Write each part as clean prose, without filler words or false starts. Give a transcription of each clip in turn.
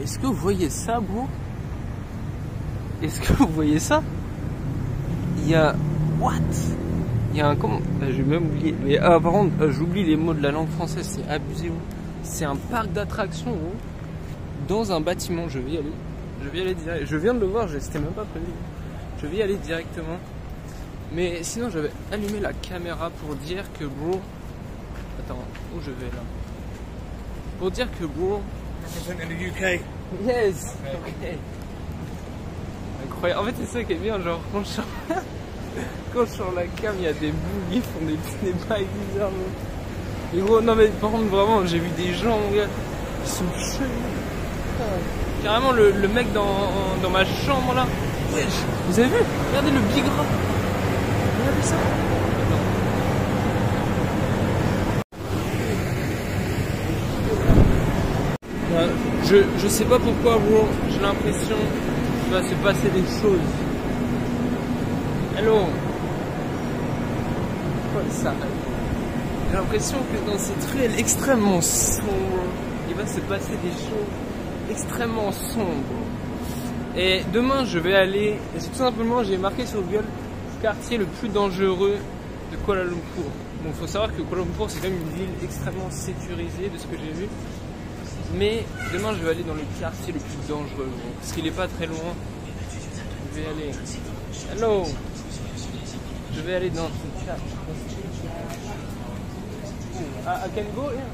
est-ce que vous voyez ça, bro? Est-ce que vous voyez ça? Il y a... What? Il y a un... Comment? J'ai même oublié. Mais par contre, j'oublie les mots de la langue française, c'est abusé. C'est un parc d'attractions, dans un bâtiment. Je vais y aller. Je vais y aller direct. Je viens de le voir, c'était même pas prévu. Je vais y aller directement. Mais sinon, j'avais allumé la caméra pour dire que, bro... Attends, où je vais là? Pour dire que, bro... in the UK. Yes. Okay. Incroyable. En fait, c'est ça qui est bien, genre quand je sors la cam, il y a des boules qui font des bails bizarres. Mais gros, non mais par contre, vraiment, j'ai vu des gens, mon gars, ils sont chelous. Carrément, le mec dans ma chambre là. Wesh, vous avez vu? Regardez le big rat. Regardez ça. Je sais pas pourquoi, bro, j'ai l'impression qu'il va se passer des choses. Hello. Quoi ça? J'ai l'impression que dans cette ruelle extrêmement sombre, il va se passer des choses extrêmement sombres. Et demain, je vais aller, et c'est tout simplement, j'ai marqué sur Google, quartier le plus dangereux de Kuala Lumpur. Donc il faut savoir que Kuala Lumpur, c'est quand même une ville extrêmement sécurisée de ce que j'ai vu. Mais demain je vais aller dans le quartier le plus dangereux, parce qu'il est pas très loin. Je vais aller. Hello. Je vais aller dans ce quartier. I can go here?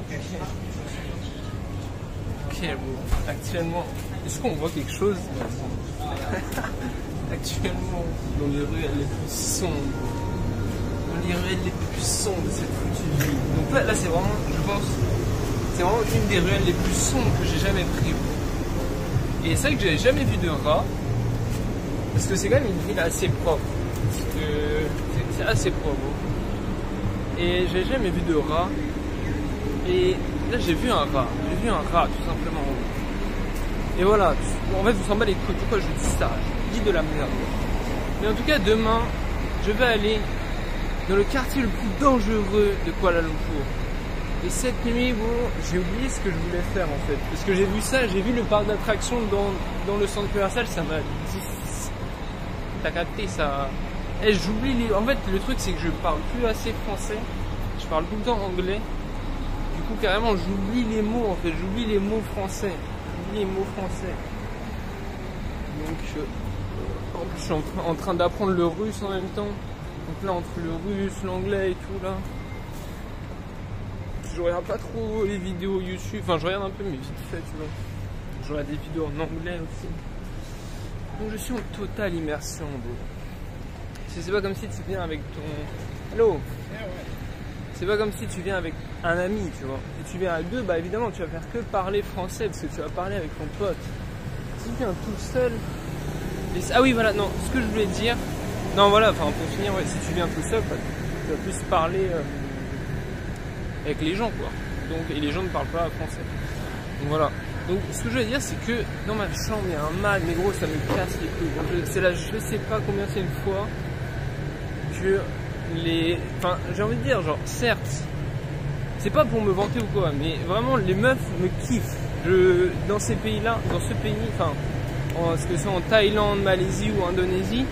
Ok, bon. Actuellement, est-ce qu'on voit quelque chose? Actuellement, dans les ruelles les plus sombres. Dans les ruelles les plus sombres de cette foutue ville. Donc là c'est vraiment, je pense. C'est vraiment une des ruelles les plus sombres que j'ai jamais pris. Et c'est vrai que j'avais jamais vu de rats. Parce que c'est quand même une ville assez propre. C'est assez propre. Et j'ai jamais vu de rats. Et là j'ai vu un rat. J'ai vu un rat tout simplement. Et voilà. En fait vous s'en bat les couilles. Pourquoi je dis ça? Je dis de la merde. Mais en tout cas demain, je vais aller dans le quartier le plus dangereux de Kuala Lumpur. Et cette nuit, bon, j'ai oublié ce que je voulais faire en fait. Parce que j'ai vu ça, j'ai vu le parc d'attractions dans le centre commercial, ça m'a dit... T'as capté ça? Et j'oublie les... En fait, le truc c'est que je parle plus assez français. Je parle tout le temps anglais. Du coup, carrément, j'oublie les mots en fait. J'oublie les mots français. J'oublie les mots français. Donc, en plus, je suis en train d'apprendre le russe en même temps. Donc là, entre le russe, l'anglais et tout là... Je regarde pas trop les vidéos YouTube, enfin je regarde un peu mais vite fait tu vois. Je regarde des vidéos en anglais aussi. Donc je suis en totale immersion bro. C'est pas comme si tu viens avec ton... Hello. C'est pas comme si tu viens avec un ami tu vois. Si tu viens à deux, bah évidemment tu vas faire que parler français parce que tu vas parler avec ton pote. Si tu viens tout seul... Ah oui voilà, non, ce que je voulais dire... Non voilà, enfin pour finir, ouais, si tu viens tout seul, bah, tu vas plus parler... avec les gens quoi. Donc, et les gens ne parlent pas français. Donc voilà. Donc ce que je veux dire c'est que dans ma chambre il y a un mag, mais gros ça me casse les couilles. C'est là je sais pas combien c'est une fois que les... Enfin j'ai envie de dire genre certes c'est pas pour me vanter ou quoi, mais vraiment les meufs me kiffent. Dans ces pays là, dans ce pays, enfin ce que c'est en Thaïlande, Malaisie ou Indonésie,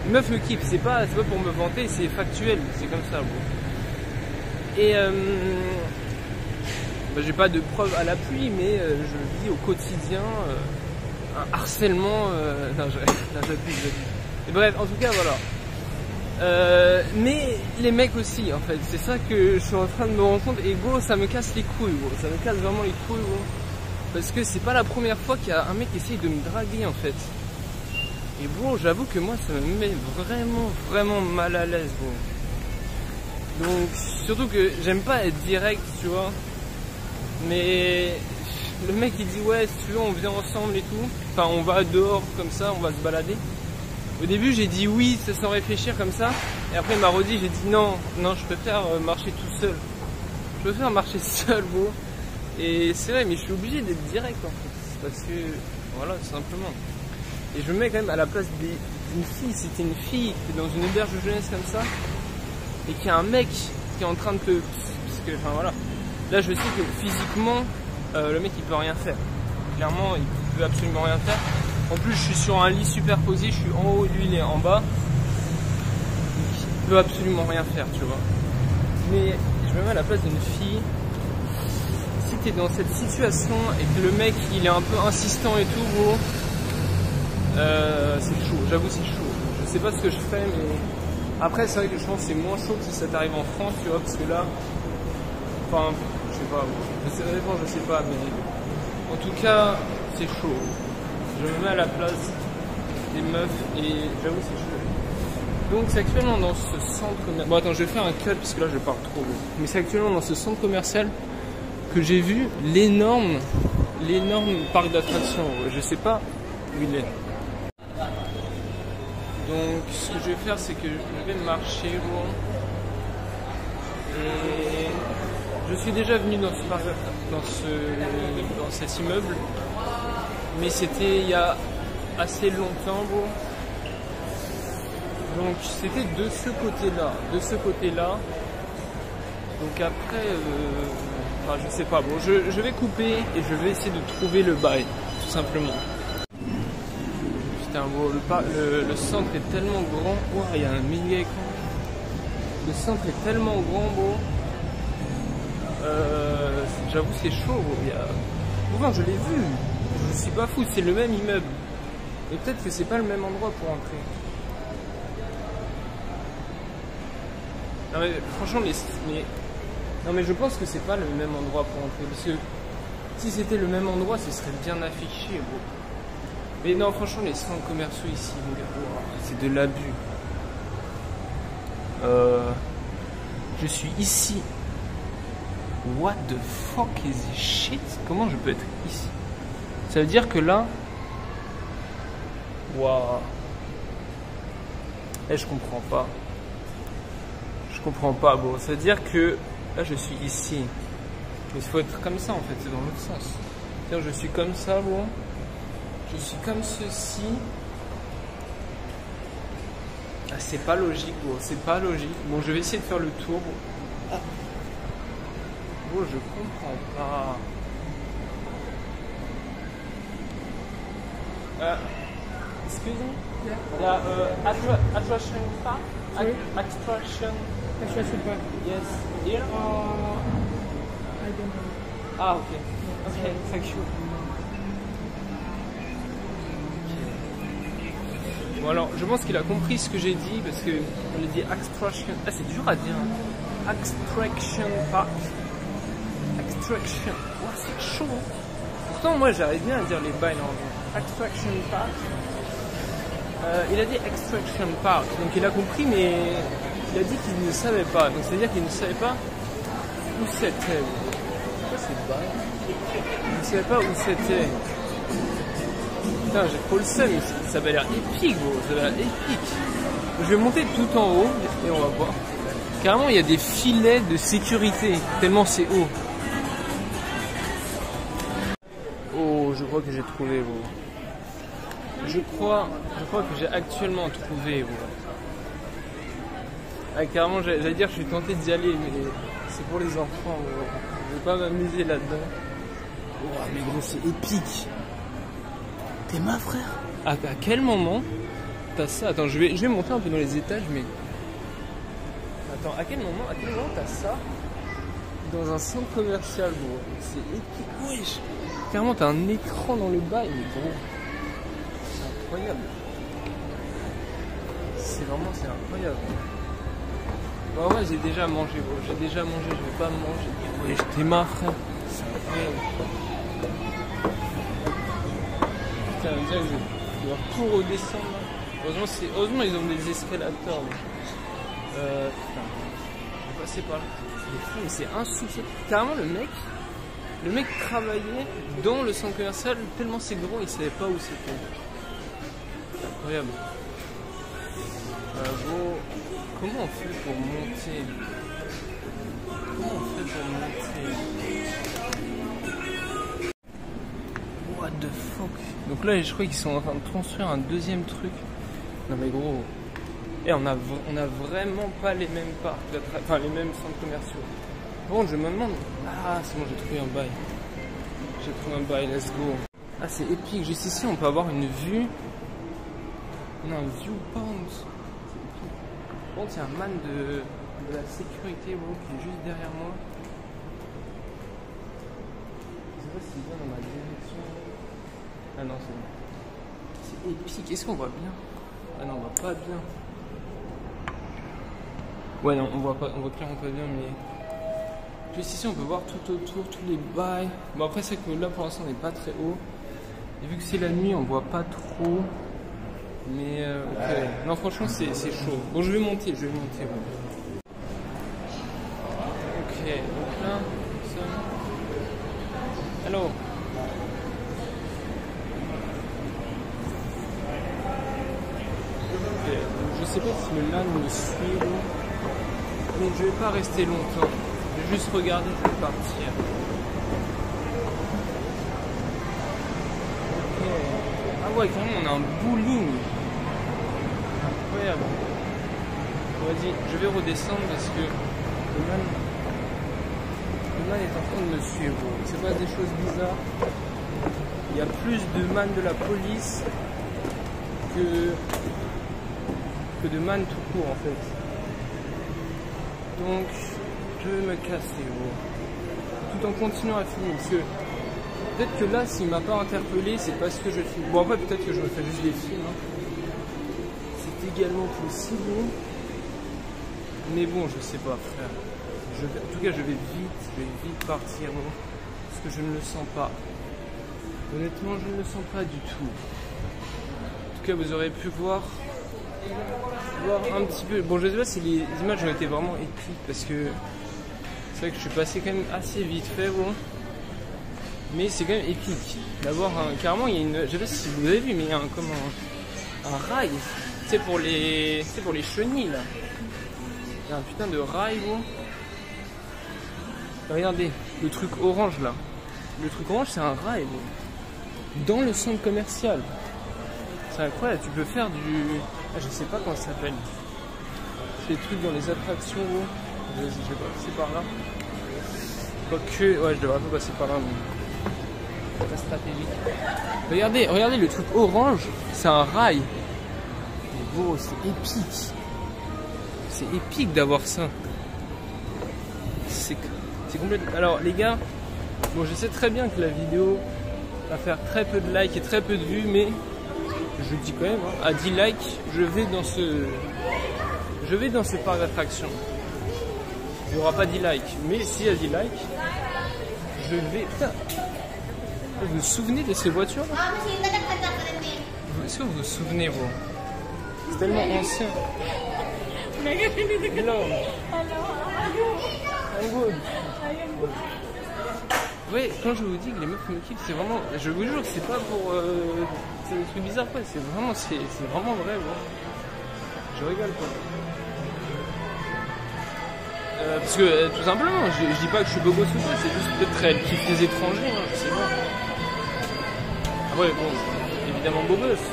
les meufs me kiffent. C'est pas pour me vanter, c'est factuel, c'est comme ça bro. Et bah, j'ai pas de preuves à l'appui, mais je vis au quotidien un harcèlement. Non, j'abuse. Et bref, en tout cas, voilà. Mais les mecs aussi, en fait, c'est ça que je suis en train de me rendre compte. Et gros, ça me casse les couilles, gros. Ça me casse vraiment les couilles, gros. Parce que c'est pas la première fois qu'il y a un mec qui essaye de me draguer, en fait. Et bon, j'avoue que moi, ça me met vraiment mal à l'aise, gros. Donc surtout que j'aime pas être direct tu vois. Mais le mec il dit ouais si tu veux on vient ensemble et tout. Enfin on va dehors comme ça, on va se balader. Au début j'ai dit oui sans réfléchir comme ça. Et après il m'a redit, j'ai dit non je préfère marcher tout seul. Je préfère marcher seul bro. Et c'est vrai mais je suis obligé d'être direct en fait. Parce que voilà tout simplement. Et je me mets quand même à la place d'une fille. C'était une fille qui est dans une auberge de jeunesse comme ça. Et qu'il y a un mec qui est en train de te... Parce que, enfin voilà. Là je sais que physiquement, le mec il peut rien faire. clairement il peut absolument rien faire. En plus je suis sur un lit superposé, je suis en haut et lui il est en bas. Donc il peut absolument rien faire, tu vois. Mais je me mets à la place d'une fille. Si t'es dans cette situation et que le mec il est un peu insistant et tout, gros, c'est chaud, j'avoue c'est chaud. Je sais pas ce que je ferais, mais après c'est vrai que je pense que c'est moins chaud que si ça t'arrive en France, tu vois, parce que là, enfin, je sais pas, honnêtement je sais pas, mais en tout cas c'est chaud. Je me mets à la place des meufs et j'avoue c'est chaud. Donc c'est actuellement dans ce centre commercial. Bon attends, je vais faire un cut parce que là je parle trop gros. Mais c'est actuellement dans ce centre commercial que j'ai vu l'énorme parc d'attractions. Je sais pas où il est. Donc ce que je vais faire c'est que je vais marcher bon. Et je suis déjà venu dans ce parc dans cet immeuble. Mais c'était il y a assez longtemps bon. Donc c'était de ce côté-là. Donc après, enfin, je sais pas. Bon, je vais couper et je vais essayer de trouver le bail, tout simplement. Putain, bon, le centre est tellement grand. Oh, il y a un méga écran. Le centre est tellement grand, bon. J'avoue, c'est chaud. Bon, Enfin, je l'ai vu. Je suis pas fou. C'est le même immeuble. Et peut-être que c'est pas le même endroit pour entrer. Non mais franchement non mais je pense que c'est pas le même endroit pour entrer parce que si c'était le même endroit ce serait bien affiché bro. Mais non franchement les centres commerciaux ici mon gars, c'est de l'abus. Je suis ici. What the fuck is this shit? Comment je peux être ici? Ça veut dire que là. Waouh. Eh je comprends pas. Je comprends pas, bon, ça veut dire que là je suis ici. Mais il faut être comme ça en fait, c'est dans l'autre sens. C'est-à-dire je suis comme ça, bon. Je suis comme ceci. Ah, c'est pas logique, bon, c'est pas logique. Bon, je vais essayer de faire le tour. Bon, bon je comprends pas. Excuse me? Yeah, attraction park? Attraction park? Yes. Here? I don't know. Ah, ok. Ok, thank you. Okay. Bon, alors, je pense qu'il a compris ce que j'ai dit parce que on a dit attraction. Ah, c'est dur à dire. Attraction park. Attraction. Oh, c'est chaud. Pourtant, moi, j'arrive bien à dire les bails en attraction park. Il a dit Extraction Park, donc il a compris, mais il a dit qu'il ne savait pas. Donc c'est-à-dire qu'il ne savait pas où c'était. Pourquoi c'est bas? Il ne savait pas où c'était. Putain, j'ai trop le seum, ça va l'air épique, gros. Ça va l'air épique. Je vais monter tout en haut et on va voir. Carrément, il y a des filets de sécurité, tellement c'est haut. Oh, je crois que j'ai trouvé, gros. Je crois que j'ai actuellement trouvé. Voilà. Ah, carrément, j'allais dire que je suis tenté d'y aller, mais c'est pour les enfants. Voilà. Je vais pas m'amuser là-dedans. Oh, mais gros, c'est épique. T'es ma frère. À quel moment t'as ça? Attends, je vais monter un peu dans les étages, mais attends, à quel moment t'as ça dans un centre commercial, gros? C'est épique. Wesh. Carrément, t'as un écran dans le bail, mais gros. Incroyable. C'est incroyable. Bah ouais, j'ai déjà mangé, bro. Je vais pas manger. Ouais, j'étais ma frère. C'est incroyable. Putain, on dirait que je dois tout redescendre là. Heureusement ils ont des escalators. Putain. Je vais passer par là. Mais c'est insouciant. Carrément le mec travaillait dans le centre commercial tellement c'est grand, il savait pas où c'était. Incroyable. Bon, comment on fait pour monter? What the fuck? Donc là, je crois qu'ils sont en train de construire un deuxième truc. Non mais gros. Et on a vraiment pas les mêmes parcs, enfin les mêmes centres commerciaux. Bon, je me demande. Ah, c'est bon, j'ai trouvé un bail. Let's go. Ah, c'est épique. Juste ici, on peut avoir une vue. On a un viewpoint. C'est épique. Par contre, il y a un man de la sécurité bro, qui est juste derrière moi. Je sais pas s'il vient dans ma direction. Ah non, c'est bon. C'est épique. Est-ce qu'on voit bien? Ah non, on voit pas bien. Ouais, non, on voit clairement pas bien, mais juste ici, on peut voir tout autour, tous les bails. Bon, après, c'est que là, pour l'instant, on n'est pas très haut. Et vu que c'est la nuit, on voit pas trop. Mais ok. Non, franchement, c'est chaud. Bon, je vais monter. Bon. Ok, donc là, nous sommes. Hello. Ok, donc je sais pas si le LAN me suit, mais je vais pas rester longtemps. Je vais juste regarder, je vais partir. Ok. Ah ouais, carrément, on a un bowling. Incroyable. Vas-y, je vais redescendre parce que le man est en train de me suivre. Il se passe des choses bizarres. Il y a plus de man de la police que de man tout court en fait. Donc je vais me casser tout en continuant à filmer parce que peut-être que là s'il m'a pas interpellé c'est parce que je filme. Bon après peut-être que je me fais juste des films hein. C'est également possible mais bon je sais pas frère. En tout cas je vais vite partir parce que je ne le sens pas. Honnêtement je ne le sens pas du tout. En tout cas vous aurez pu voir un petit peu. Bon je sais pas si les images ont été vraiment épiques parce que c'est vrai que je suis passé quand même assez vite fait bon. Mais c'est quand même épique d'avoir carrément il y a une. Je sais pas si vous avez vu mais il y a un rail. C'est pour les chenilles là. Il y a un putain de rail bon. Regardez, le truc orange là. Le truc orange c'est un rail bon. Dans le centre commercial. C'est incroyable, tu peux faire du. Ah, je sais pas comment ça s'appelle. C'est des trucs dans les attractions. Je vais passer par là. Quoique, ouais, je devrais pas passer par là, mais c'est pas stratégique. Regardez le truc orange, c'est un rail. Mais bon, c'est épique. C'est épique d'avoir ça. C'est complètement. Alors, les gars, bon, je sais très bien que la vidéo va faire très peu de likes et très peu de vues, mais. Je dis quand même, hein, à 10 likes, je vais dans ce parc d'attractions. Il n'y aura pas 10 likes, mais s'il y a 10 likes, je vais... Putain, vous vous souvenez de ces voitures là? Est-ce que vous vous souvenez, vous? C'est tellement ancien. Hello. I'm good. Ouais, quand je vous dis que les meufs me kiffent, c'est vraiment... Je vous jure, c'est pas pour... c'est des trucs bizarres, quoi. C'est vraiment vrai, ouais. Je rigole, quoi. Parce que, tout simplement, je dis pas que je suis beau gosse ou quoi, c'est juste peut-être elle kiffe les étrangers, hein, je sais pas. Ah ouais, bon, évidemment beau gosse.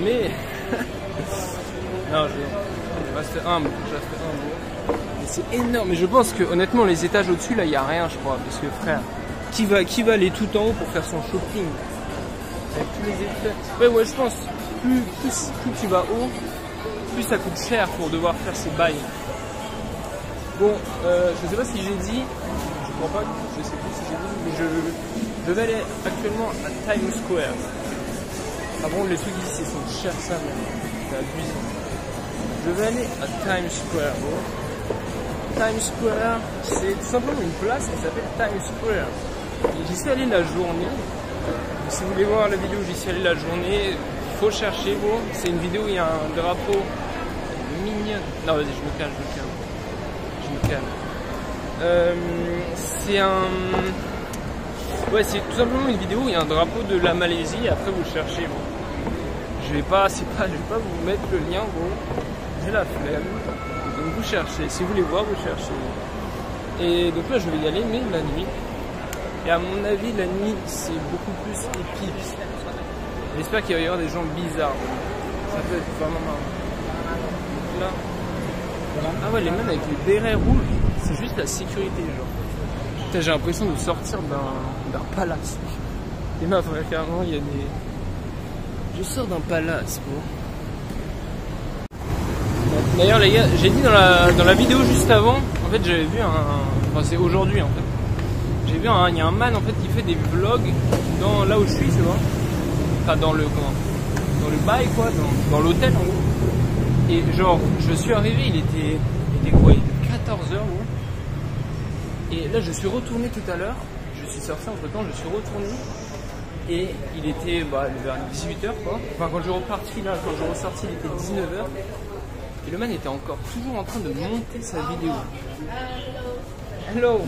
Mais... non, je reste humble, Mais c'est énorme, mais je pense que honnêtement les étages au-dessus là il n'y a rien je crois, parce que frère, qui va aller tout en haut pour faire son shopping avec tous les étages. Ouais je pense, plus tu vas haut, plus ça coûte cher pour devoir faire ces bails. Bon, je sais pas si j'ai dit, je crois pas, je sais plus si j'ai dit, mais je vais aller actuellement à Times Square. Ah bon les trucs ici sont chers ça même, c'est abusé. Je vais aller à Times Square. Times Square, c'est tout simplement une place qui s'appelle Times Square. J'y suis allé la journée. Si vous voulez voir la vidéo où j'y suis allé la journée, il faut chercher. C'est une vidéo où il y a un drapeau mignon. Non, vas-y, je me calme. Ouais, c'est tout simplement une vidéo où il y a un drapeau de la Malaisie. Et après, vous cherchez. Je vais pas vous mettre le lien, j'ai la flemme, donc vous cherchez, si vous voulez voir, vous cherchez. Et donc là je vais y aller, mais la nuit. Et à mon avis, la nuit c'est beaucoup plus épique. J'espère qu'il va y avoir des gens bizarres. Ça peut être vraiment marrant. Donc là. Ah ouais, les mecs avec les bérets rouges, c'est juste la sécurité, genre. Putain, j'ai l'impression de sortir d'un palace. Et ma frère, carrément, il y a des... Je sors d'un palace, bon. D'ailleurs, les gars, j'ai dit dans la vidéo juste avant, en fait, j'avais vu enfin, c'est aujourd'hui, en fait. J'ai vu il y a un man, en fait, qui fait des vlogs dans là où je suis, tu vois. Enfin, dans le bail, quoi, dans l'hôtel, en gros. Et genre, je suis arrivé, il était quoi, il était 14h, gros. Et là, je suis retourné tout à l'heure. Je suis sorti entre temps, je suis retourné. Et il était vers 18h, quoi. Enfin, quand je repartis là, quand je ressortis, il était 19h. Et le man était encore toujours en train de monter sa vidéo. Hello.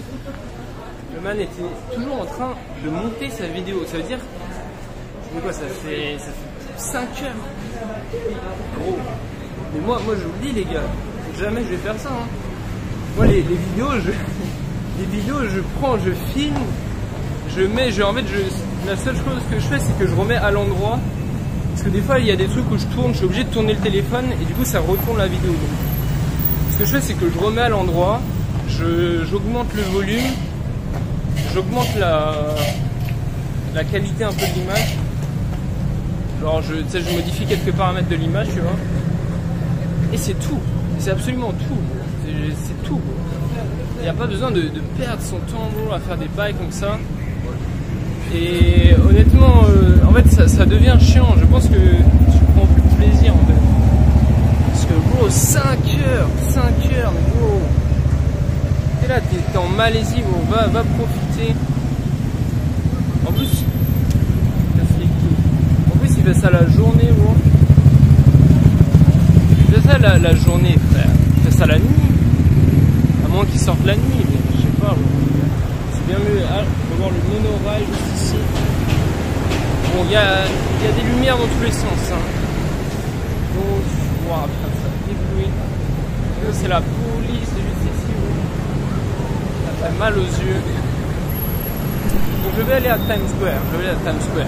Le man était toujours en train de monter sa vidéo. Ça veut dire, je sais quoi, ça fait 5 heures. Gros. Mais moi je vous le dis, les gars, jamais je vais faire ça. Hein. Moi, les vidéos, je prends, je filme, la seule chose que je fais, c'est que je remets à l'endroit. Parce que des fois, il y a des trucs où je suis obligé de tourner le téléphone et du coup, ça retourne la vidéo. Donc, ce que je fais, c'est que je remets à l'endroit, j'augmente le volume, j'augmente la qualité un peu de l'image. Genre, je modifie quelques paramètres de l'image, tu vois. Et c'est tout. C'est absolument tout. C'est tout. Il n'y a pas besoin de perdre son temps à faire des bails comme ça. Et honnêtement, en fait, ça devient chiant. Je pense que je prends plus de plaisir, en fait. Parce que, gros, 5 heures, mais gros. T'es là, t'es en Malaisie, gros. Va profiter. En plus, il fait ça la journée, gros. Il fait ça la journée, frère. Il fait ça la nuit. À moins qu'il sorte la nuit, mais je sais pas, gros. C'est bien mieux. Ah, on va voir le monorail juste ici. Bon, il y a des lumières dans tous les sens. Hein. Donc, wow, putain, ça déblouit. C'est la police, c'est juste ici, gros. Ça fait mal aux yeux. Donc, je vais aller à Times Square.